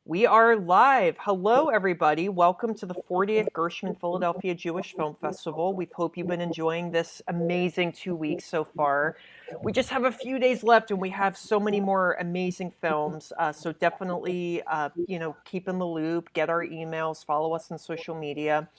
We are live. Hello, everybody. Welcome to the 40th Gershman Philadelphia Jewish Film Festival. We hope you've been enjoying this amazing 2 weeks so far. We just have a few days left, and we have so many more amazing films. So definitely, keep in the loop, get our emails, follow us on social media.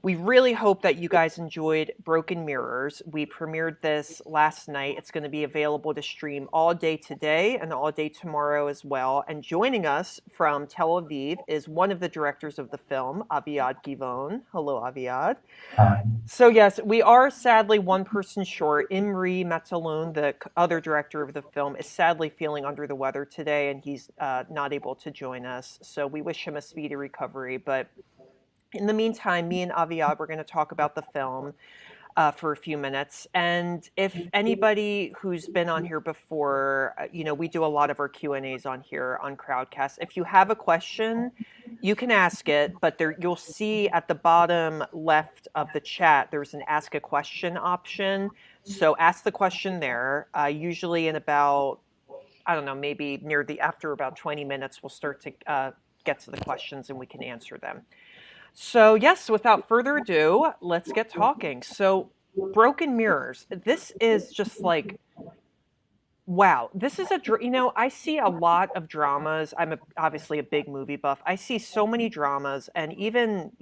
We really hope that you guys enjoyed Broken Mirrors. We premiered this last night. It's going to be available to stream all day today and all day tomorrow as well. And joining us from Tel Aviv is one of the directors of the film, Aviad Givon. Hello, Aviad. So yes, we are sadly one person short. Imri Matalon, the other director of the film, is sadly feeling under the weather today, and he's not able to join us. So we wish him a speedy recovery. But in the meantime, me and Aviad, we're going to talk about the film for a few minutes. And if anybody who's been on here before, we do a lot of our Q&As on here on Crowdcast. If you have a question, you can ask it, but you'll see at the bottom left of the chat, there's an ask a question option. So ask the question there. Usually in about, I don't know, maybe after about 20 minutes, we'll start to get to the questions and we can answer them. So yes, without further ado, let's get talking. So Broken Mirrors, this is just like, wow, this is I see a lot of dramas. I'm obviously a big movie buff. I see so many dramas and even,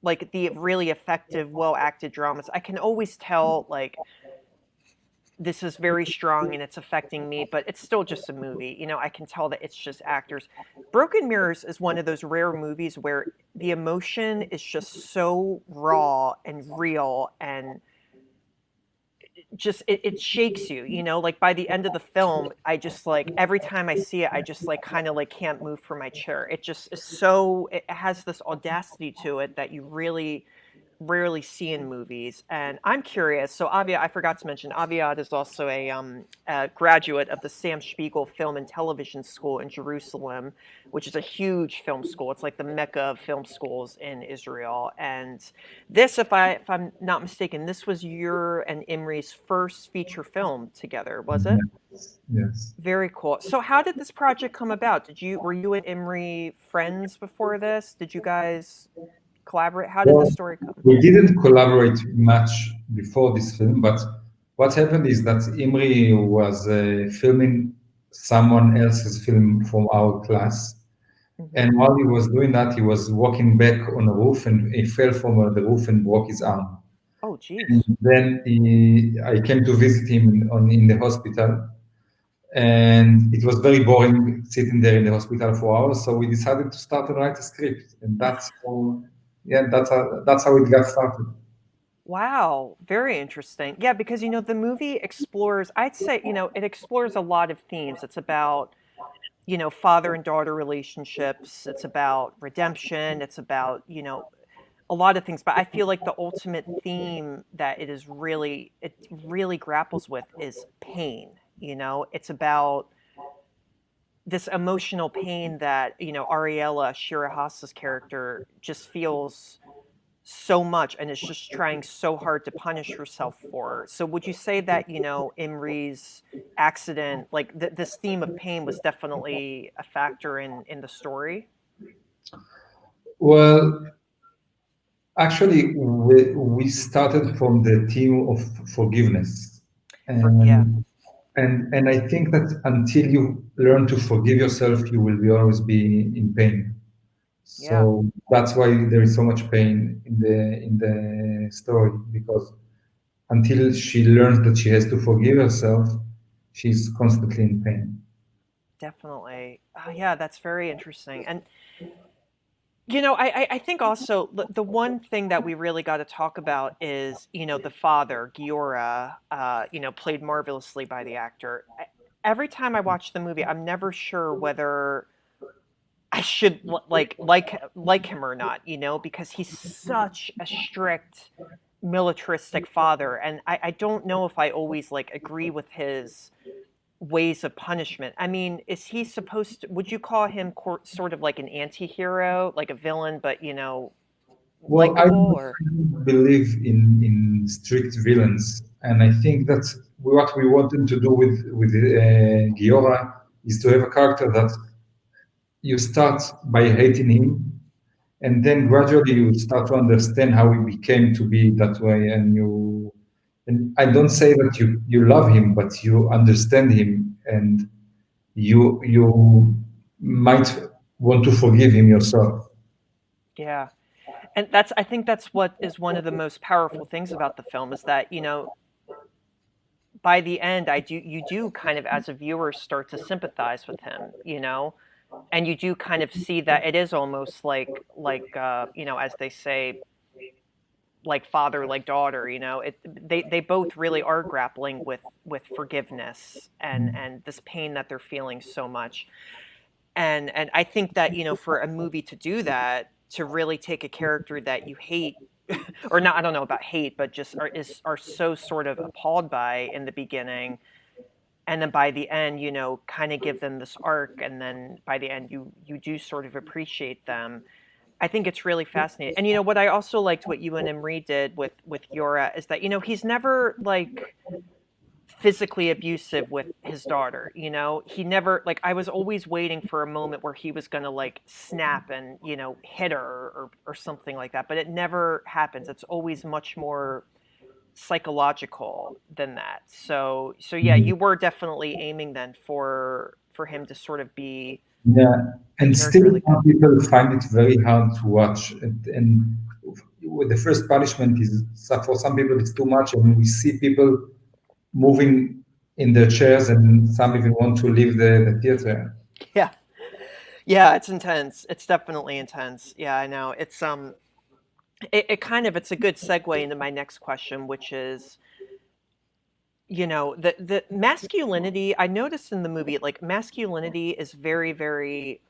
like the really effective, well-acted dramas. I can always tell like this is very strong and it's affecting me, but it's still just a movie. I can tell that it's just actors. Broken Mirrors is one of those rare movies where the emotion is just so raw and real and just it shakes you, like by the end of the film, I just like every time I see it, I just like kind of like can't move from my chair. It just is it has this audacity to it that you really rarely see in movies. And I'm curious. So Aviad, I forgot to mention, Aviad is also a graduate of the Sam Spiegel Film and Television School in Jerusalem, which is a huge film school. It's like the mecca of film schools in Israel. And this, if I'm not mistaken, this was your and Imri's first feature film together, was it? Yes. Very cool. So how did this project come about? Were you and Imri friends before this? Did you guys collaborate? How did the Well, story come? we didn't collaborate much before this film, but what happened is that Imri was filming someone else's film from our class. Mm-hmm. And while he was doing that, he was walking back on a roof and he fell from the roof and broke his arm. Oh, And geez. then I came to visit him in the hospital. And it was very boring sitting there in the hospital for hours. So we decided to start to write a script. And that's how it got started. Wow, very interesting. Yeah, because the movie explores, I'd say, it explores a lot of themes. It's about, father and daughter relationships. It's about redemption. It's about, a lot of things. But I feel like the ultimate theme that it really grapples with is pain. It's about this emotional pain that, Ariella, Shira Haas's character, just feels so much and is just trying so hard to punish herself for. So would you say that, Imri's accident, like this theme of pain was definitely a factor in the story? Well, actually, we started from the theme of forgiveness. Yeah. And I think that until you learn to forgive yourself, you will always be in pain. Yeah. So that's why there is so much pain in the story, because until she learns that she has to forgive herself, she's constantly in pain. Definitely. Oh, yeah, that's very interesting. And I think also the one thing that we really got to talk about is, the father, Giora, played marvelously by the actor. Every time I watch the movie, I'm never sure whether I should like him or not, because he's such a strict militaristic father, and I don't know if I always like agree with his ways of punishment. I mean, is he supposed to, would you call him sort of like an anti-hero, like a villain, but Well, likable or? I don't believe in strict villains, and I think that what we wanted to do with Giora is to have a character that you start by hating him, and then gradually you start to understand how he became to be that way, and I don't say that you love him, but you understand him, and you might want to forgive him yourself. Yeah. And that's, I think that's what is one of the most powerful things about the film, is that, by the end, you do kind of, as a viewer, start to sympathize with him, and you do kind of see that it is almost like, as they say, like father, like daughter, they both really are grappling with forgiveness and this pain that they're feeling so much. And I think that, for a movie to do that, to really take a character that you hate, or not, I don't know about hate, but just are so sort of appalled by in the beginning, and then by the end, kind of give them this arc, and then by the end you do sort of appreciate them. I think it's really fascinating. And what I also liked, what you and Imri did with Yora, is that he's never like physically abusive with his daughter. He never, like, I was always waiting for a moment where he was going to like snap and hit her, or something like that, but it never happens. It's always much more psychological than that. So yeah, you were definitely aiming then for him to sort of be Yeah, a and character still like that. some people find it very hard to watch. And with the first punishment is for some people it's too much, and we see people moving in their chairs, and some even want to leave the theater. Yeah. Yeah, it's intense. It's definitely intense. Yeah, I know. It kind of, it's a good segue into my next question, which is, the masculinity. I noticed in the movie, like, masculinity is very, very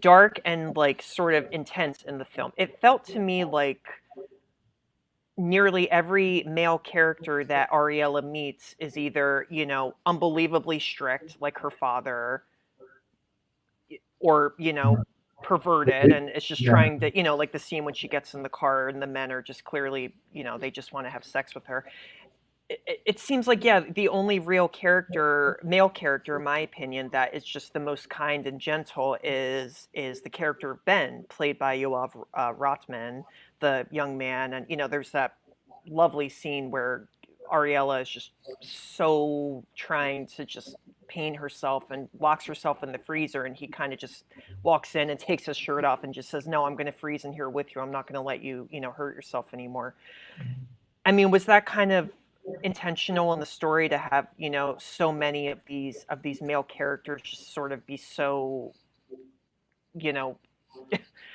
dark and like sort of intense in the film. It felt to me like nearly every male character that Ariella meets is either, unbelievably strict, like her father, or, perverted, and it's just Yeah, trying to, like the scene when she gets in the car and the men are just clearly, they just want to have sex with her. It seems like, yeah, the only real character, male character, in my opinion, that is just the most kind and gentle is the character of Ben, played by Yoav Rotman, the young man. And there's that lovely scene where Ariella is just so trying to just pain herself and locks herself in the freezer, and he kind of just walks in and takes his shirt off and just says, "No, I'm going to freeze in here with you. I'm not going to let you, hurt yourself anymore." I mean, was that kind of intentional in the story to have, so many of these male characters just sort of be so, you know,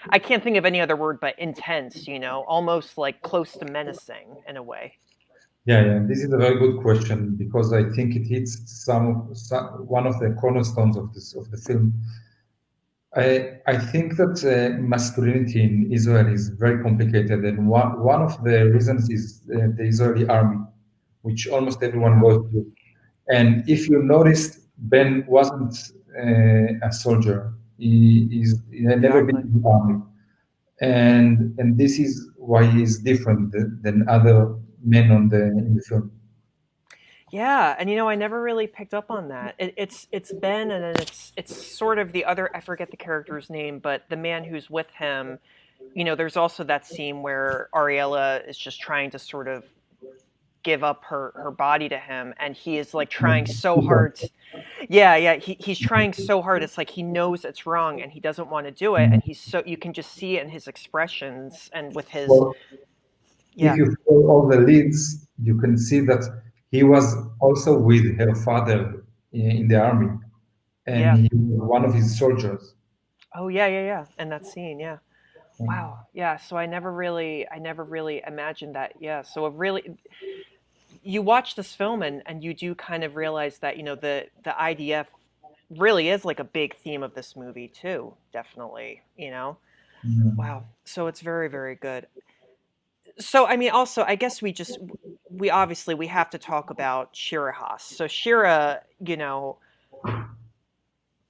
I can't think of any other word but intense, almost like close to menacing in a way. yeah. This is a very good question because I think it hits one of the cornerstones of this of the film. I think that masculinity in Israel is very complicated, and one of the reasons is the Israeli army, which almost everyone Yeah, goes to. And if you noticed, Ben wasn't a soldier. He had never been exactly. in the army, and this is why he's different than other men in the film. Yeah, and I never really picked up on that. It's Ben, and then it's sort of the other, I forget the character's name, but the man who's with him. There's also that scene where Ariella is just trying to sort of give up her body to him, and he is like trying so hard. Yeah, yeah, he's trying so hard. It's like he knows it's wrong and he doesn't want to do it, and he's so, you can just see it in his expressions and with his. Well, if Yeah, you follow all the leads, you can see that he was also with her father in the army, and yeah. he was one of his soldiers. Oh yeah, yeah, yeah. And that scene, yeah. Wow. Yeah, so I never really imagined that. Yeah. So it really, you watch this film, and you do kind of realize that, the IDF really is like a big theme of this movie too, definitely. Mm. Wow. So it's very, very good. So I mean, also, I guess we obviously we have to talk about Shira Haas. So Shira,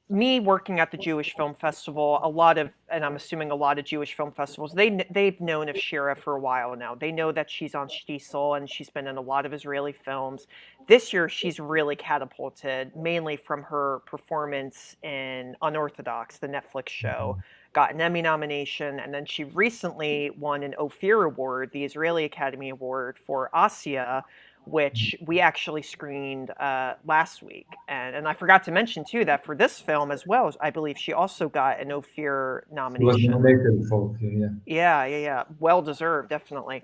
me working at the Jewish Film Festival, a lot of, and I'm assuming a lot of Jewish film festivals, they've known of Shira for a while now. They know that she's on Shtisel and she's been in a lot of Israeli films. This year, she's really catapulted, mainly from her performance in Unorthodox, the Netflix show. Got an Emmy nomination, and then she recently won an Ophir Award, the Israeli Academy Award for Asia, which we actually screened last week. And I forgot to mention, too, that for this film as well, I believe she also got an Ophir He was nomination. nominated for, yeah. Yeah. Well deserved, definitely.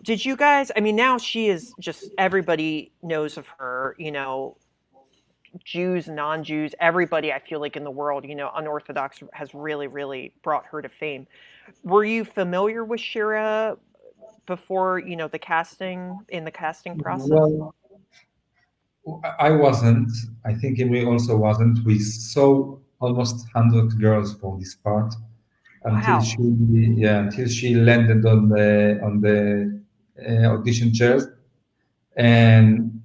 Did you guys, I mean, now she is just, everybody knows of her, Jews, non-Jews, everybody I feel like in the world, Unorthodox has really, really brought her to fame. Were you familiar with Shira before, the casting process? Well, I wasn't. I think Imri also wasn't. We saw almost 100 girls for this part until Wow. she, yeah, until she landed on the audition chairs, and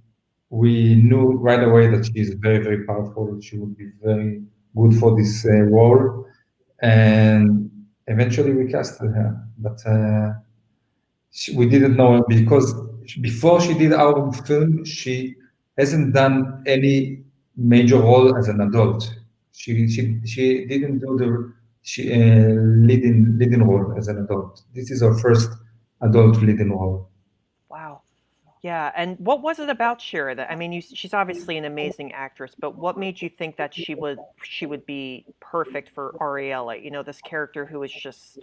we knew right away that she is very, very powerful. She would be very good for this role, and eventually we casted her. But we didn't know her because before she did our film, she hasn't done any major role as an adult. She didn't do the leading role as an adult. This is her first adult leading role. Wow. Yeah, and what was it about Shira that, I mean, she's obviously an amazing actress, but what made you think that she would be perfect for Ariella? This character who is just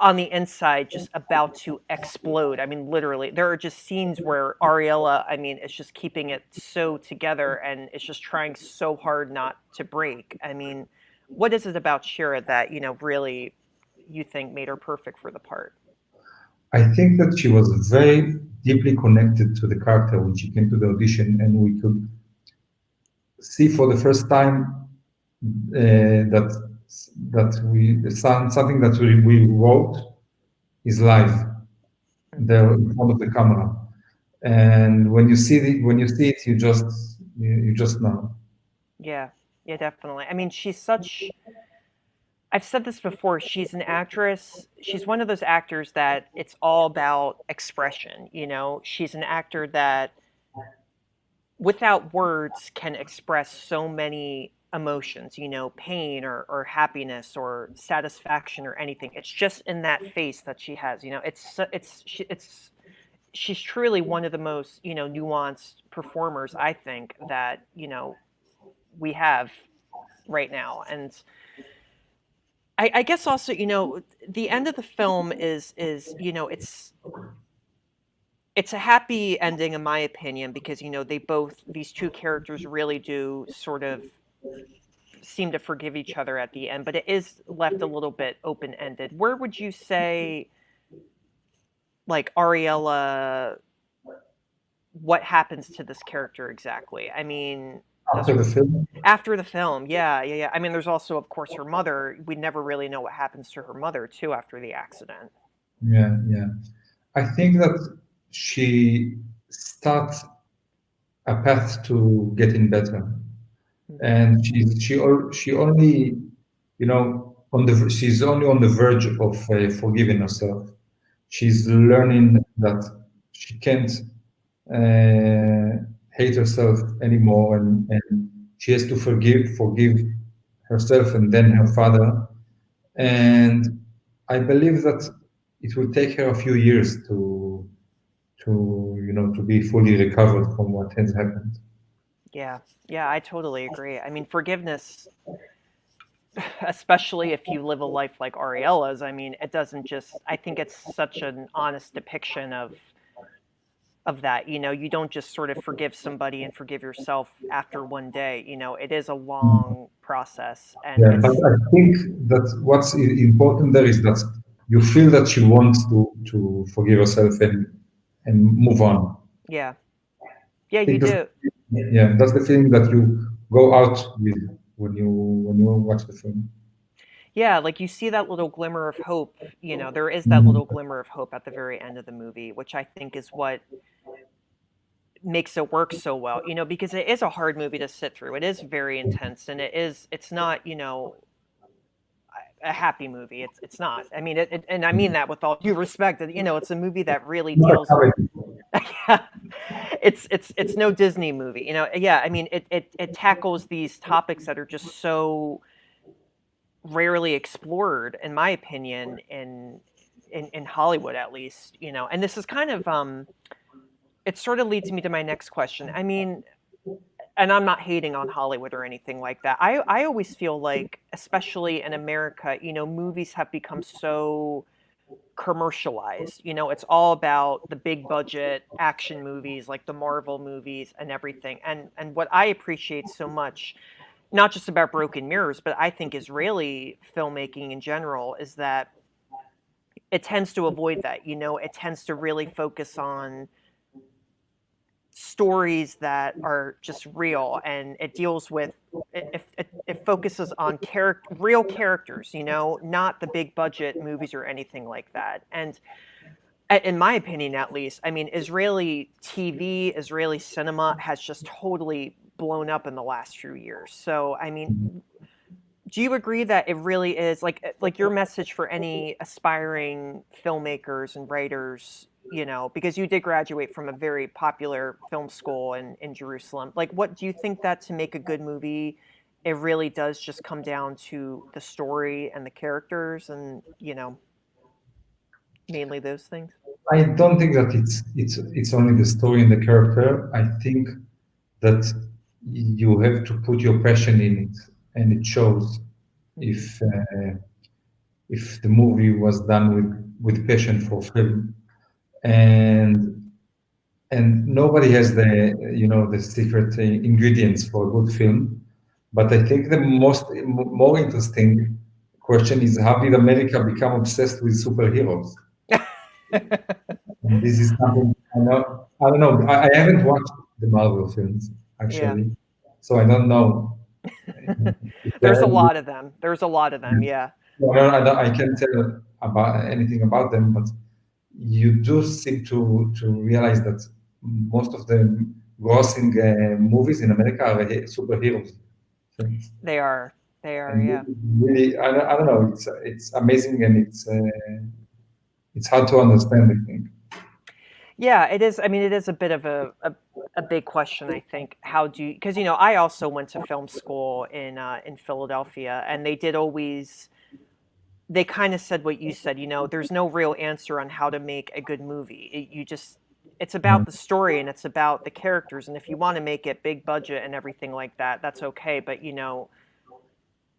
on the inside, just about to explode. I mean, literally, there are just scenes where Ariella, I mean, is just keeping it so together and it's just trying so hard not to break. I mean, what is it about Shira that, really you think made her perfect for the part? I think that she was very deeply connected to the character when she came to the audition, and we could see for the first time that something that we wrote is live Hmm. there in front of the camera. And when you see it, you just know. Yeah, yeah, definitely. I mean, I've said this before, she's an actress. She's one of those actors that it's all about expression, She's an actor that without words can express so many emotions, pain or happiness or satisfaction or anything. It's just in that face that she has, she's truly one of the most, nuanced performers I think that, we have right now. And I guess also, the end of the film is it's a happy ending in my opinion because these two characters really do sort of seem to forgive each other at the end, but it is left a little bit open ended. Where would you say, like, Ariella, what happens to this character exactly? I mean, does After her the film, after the film? Yeah. I mean, there's also, of course, her mother. We never really know what happens to her mother too after the accident. yeah. I think that she starts a path to getting better, Hmm. and she only, she's only on the verge of forgiving herself. She's learning that she can't hate herself anymore, and she has to forgive herself and then her father. And I believe that it will take her a few years to be fully recovered from what has happened. Yeah, yeah, I totally agree. I mean, forgiveness, especially if you live a life like Ariella's, I mean, it doesn't just, I think it's such an honest depiction of that. You don't just sort of forgive somebody and forgive yourself after one day. It is a long process and Yeah, but it's, I think that what's important there is that you feel that she wants to forgive herself and move on. yeah. Yeah, I you think do. that's the feeling that you go out with when you watch the film. Yeah, like you see that little glimmer of hope, there is that Mhm. little glimmer of hope at the very end of the movie, which I think is what makes it work so well, because it is a hard movie to sit through. It is very intense, and it's not, a happy movie. It's not. I mean, and I mean that with all due respect. It's a movie that really Not a deals. comedy. Yeah, it's no Disney movie. Yeah. I mean, it tackles these topics that are just so rarely explored, in my opinion, in Hollywood at least. And this is kind of it sort of leads me to my next question. I mean, and I'm not hating on Hollywood or anything like that. I always feel like, especially in America, movies have become so commercialized. It's all about the big budget action movies like the Marvel movies and everything. And what I appreciate so much, not just about Broken Mirrors, but I think Israeli filmmaking in general, is that it tends to avoid that. It tends to really focus on stories that are just real, and it deals with it focuses on real characters, not the big budget movies or anything like that. And in my opinion, at least, I mean, Israeli TV, Israeli cinema has just totally blown up in the last few years. So I mean, do you agree that it really is like your message for any aspiring filmmakers and writers, because you did graduate from a very popular film school in Jerusalem. Like, what do you think that to make a good movie, it really does just come down to the story and the characters and, mainly those things? I don't think that it's only the story and the character. I think that you have to put your passion in it, and it shows if the movie was done with passion for film, and nobody has the secret ingredients for a good film. But I think the more interesting question is, how did America become obsessed with superheroes? And this is something I don't know. I haven't watched the Marvel films Yeah. actually, so I don't know. There's a lot of them. Yeah. I can't tell about anything about them, but you do seem to realize that most of the grossing movies in America are superheroes films. They are. And Yeah. really, I don't know. It's amazing, and it's hard to understand, I think. Yeah, it is. I mean, it is a bit of a big question, I think. How do you, because I also went to film school in Philadelphia, and they kind of said what you said. There's no real answer on how to make a good movie. It's about the story and it's about the characters, and if you want to make it big budget and everything like that, that's okay. But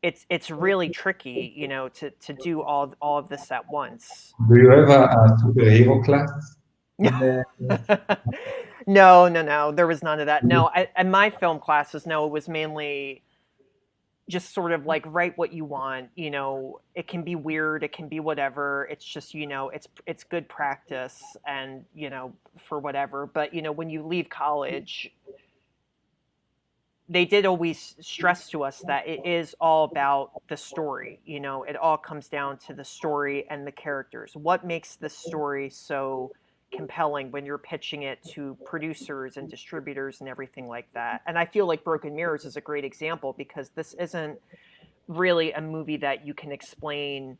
it's really tricky, to do all of this at once. Do you have a superhero class? No, there was none of that. No, and my film classes, no, it was mainly just sort of like write what you want. It can be weird, it can be whatever. It's just it's good practice, and for whatever. But when you leave college, they did always stress to us that it is all about the story. It all comes down to the story and the characters. What makes the story so compelling when you're pitching it to producers and distributors and everything like that? And I feel like Broken Mirrors is a great example, because this isn't really a movie that you can explain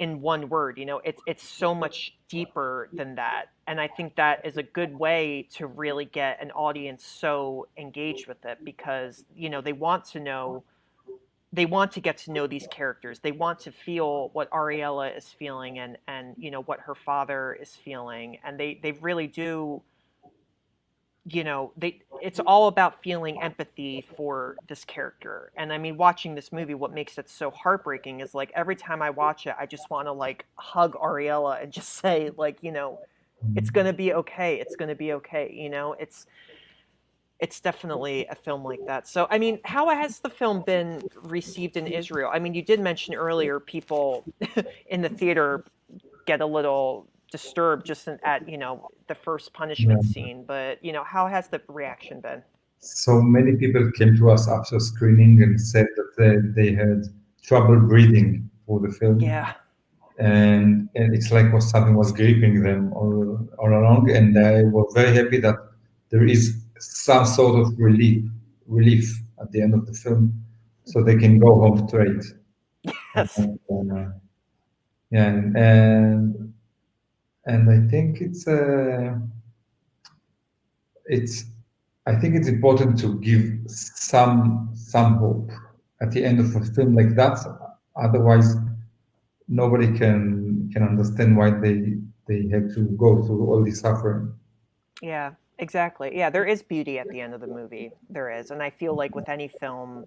in one word. It's so much deeper than that, and I think that is a good way to really get an audience so engaged with it, because they want to get to know these characters. They want to feel what Ariella is feeling, and what her father is feeling, and they really do. It's all about feeling empathy for this character. And I mean, watching this movie, what makes it so heartbreaking is, like, every time I watch it, I just want to like hug Ariella and just say, like, it's going to be okay. It's going to be okay. It's definitely a film like that. So, I mean, how has the film been received in Israel? I mean, you did mention earlier people in the theater get a little disturbed just at the first punishment scene, but how has the reaction been? So many people came to us after screening and said that they had trouble breathing for the film. Yeah. And it's like something was gripping them all along, and I was very happy that there is some sort of relief at the end of the film, so they can go home straight. Yes. Yeah, and I think it's I think it's important to give some hope at the end of a film like that. Otherwise, nobody can understand why they had to go through all this suffering. Yeah, exactly. Yeah, there is beauty at the end of the movie. There is. And I feel like with any film,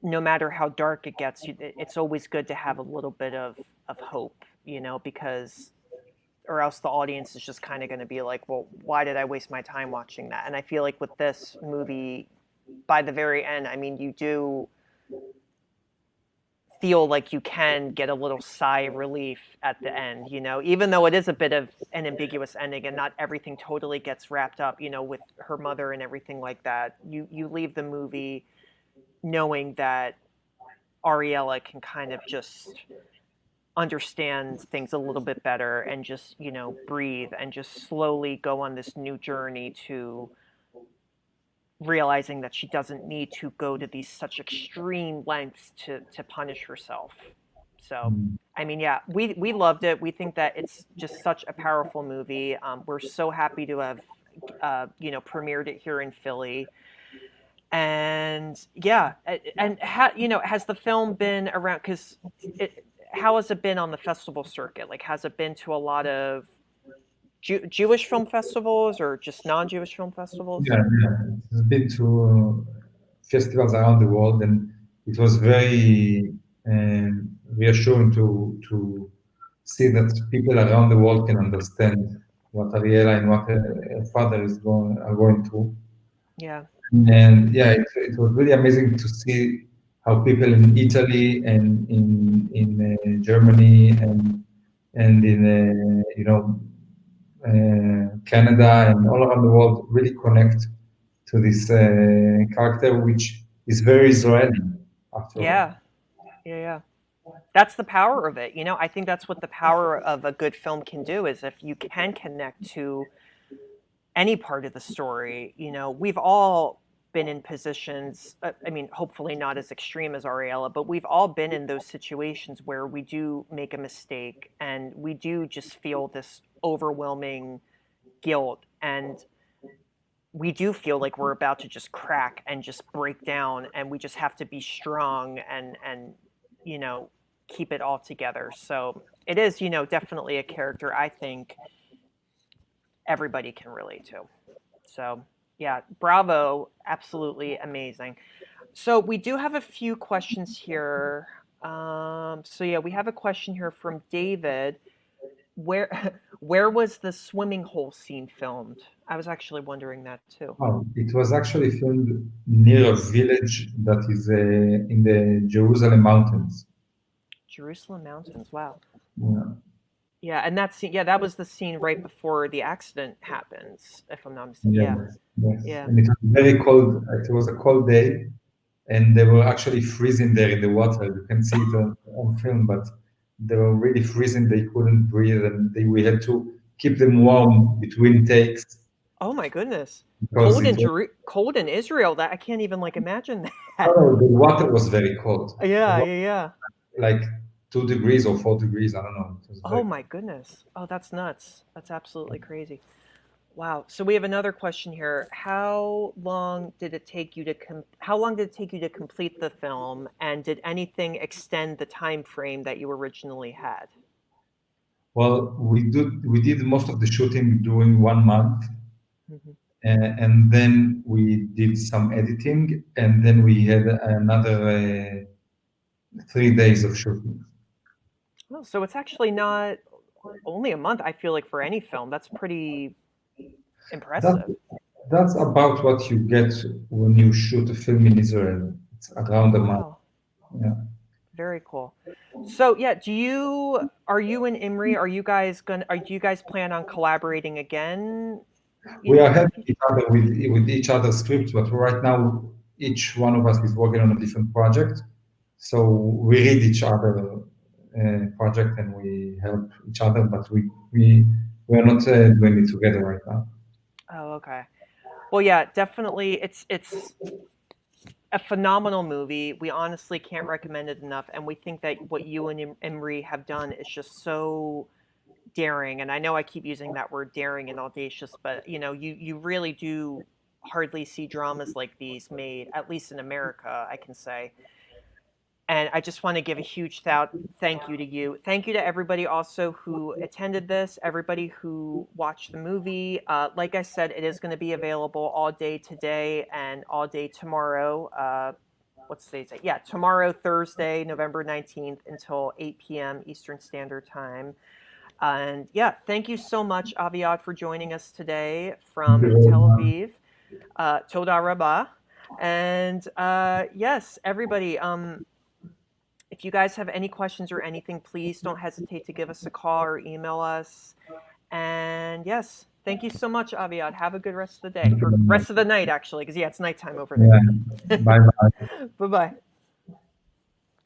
no matter how dark it gets, it's always good to have a little bit of hope, because or else the audience is just kind of going to be like, well, why did I waste my time watching that? And I feel like with this movie, by the very end, I mean, you do feel like you can get a little sigh of relief at the end, even though it is a bit of an ambiguous ending and not everything totally gets wrapped up, with her mother and everything like that. You leave the movie knowing that Ariella can kind of just understand things a little bit better and just, breathe and just slowly go on this new journey to realizing that she doesn't need to go to these such extreme lengths to punish herself. So, I mean, yeah, we loved it. We think that it's just such a powerful movie. We're so happy to have, premiered it here in Philly. And yeah, and has the film been around? Because how has it been on the festival circuit? Like, has it been to a lot of Jewish film festivals or just non-Jewish film festivals? Yeah. It's been to festivals around the world, and it was very reassuring to see that people around the world can understand what Ariela and what her father are going through. Yeah. And yeah, it was really amazing to see how people in Italy and in Germany and in Canada and all around the world really connect to this character, which is very Israeli after all. Yeah. Yeah. That's the power of it. I think that's what the power of a good film can do is if you can connect to any part of the story. We've all been in positions, I mean, hopefully not as extreme as Ariella, but we've all been in those situations where we do make a mistake and we do just feel this overwhelming guilt, and we do feel like we're about to just crack and just break down, and we just have to be strong and keep it all together. So it is, definitely a character I think everybody can relate to. So yeah, bravo, absolutely amazing. So we do have a few questions here. So yeah, we have a question here from David. Where where was the swimming hole scene filmed? I was actually wondering that too. Oh, it was actually filmed near a village that is in the Jerusalem mountains. Jerusalem Mountains. Wow. Yeah. Yeah, and that scene. Yeah, that was the scene right before the accident happens, if I'm not mistaken. Yes, Yeah, yes. yeah. And it was very cold. It was a cold day, and they were actually freezing there in the water. You can see it on film, but they were really freezing. They couldn't breathe, and we had to keep them warm between takes Oh my goodness. because it was, Cold in Israel. That I can't even like imagine that. oh, the water was very cold. The Yeah, water, yeah, yeah. like 2 degrees or 4 degrees. I don't know. It was Oh very my goodness. Oh, that's nuts. That's absolutely crazy. Wow. So we have another question here. How long did it take you to complete the film, and did anything extend the time frame that you originally had? well. We did most of the shooting during 1 month, Hmm. and then we did some editing, and then we had another 3 days of shooting. Oh, so it's actually not only a month, I feel like, for any film. That's pretty That impressive. that's about what you get when you shoot a film in Israel. It's Oh, around a month. wow. Yeah. Very cool. So yeah, are you and Imri, do you guys plan on collaborating again, We are in the helping future? each other with each other's scripts, but right now each one of us is working on a different project. So we read each other project and we help each other, but we are not doing it together right now. Oh, okay. Well, yeah, definitely. It's a phenomenal movie. We honestly can't recommend it enough, and we think that what you and Imri have done is just so daring. And I know I keep using that word daring and audacious, but you really do hardly see dramas like these made, at least in America, I can say. And I just want to give a huge thank you to you. Thank you to everybody also who attended this, everybody who watched the movie. Like I said, it is going to be available all day today and all day tomorrow. What's today's date? Yeah, tomorrow, Thursday, November 19th, until 8 p.m. Eastern Standard Time. And yeah, thank you so much, Aviad, for joining us today Thank you from very Tel much. Aviv. Toda Rabah. And yes, everybody, if you guys have any questions or anything, please don't hesitate to give us a call or email us. And yes, thank you so much, Aviad. Have a good rest of the day, Thank you or very much. rest of the night, actually, because yeah, it's nighttime over Yeah. there. Bye bye. Bye bye.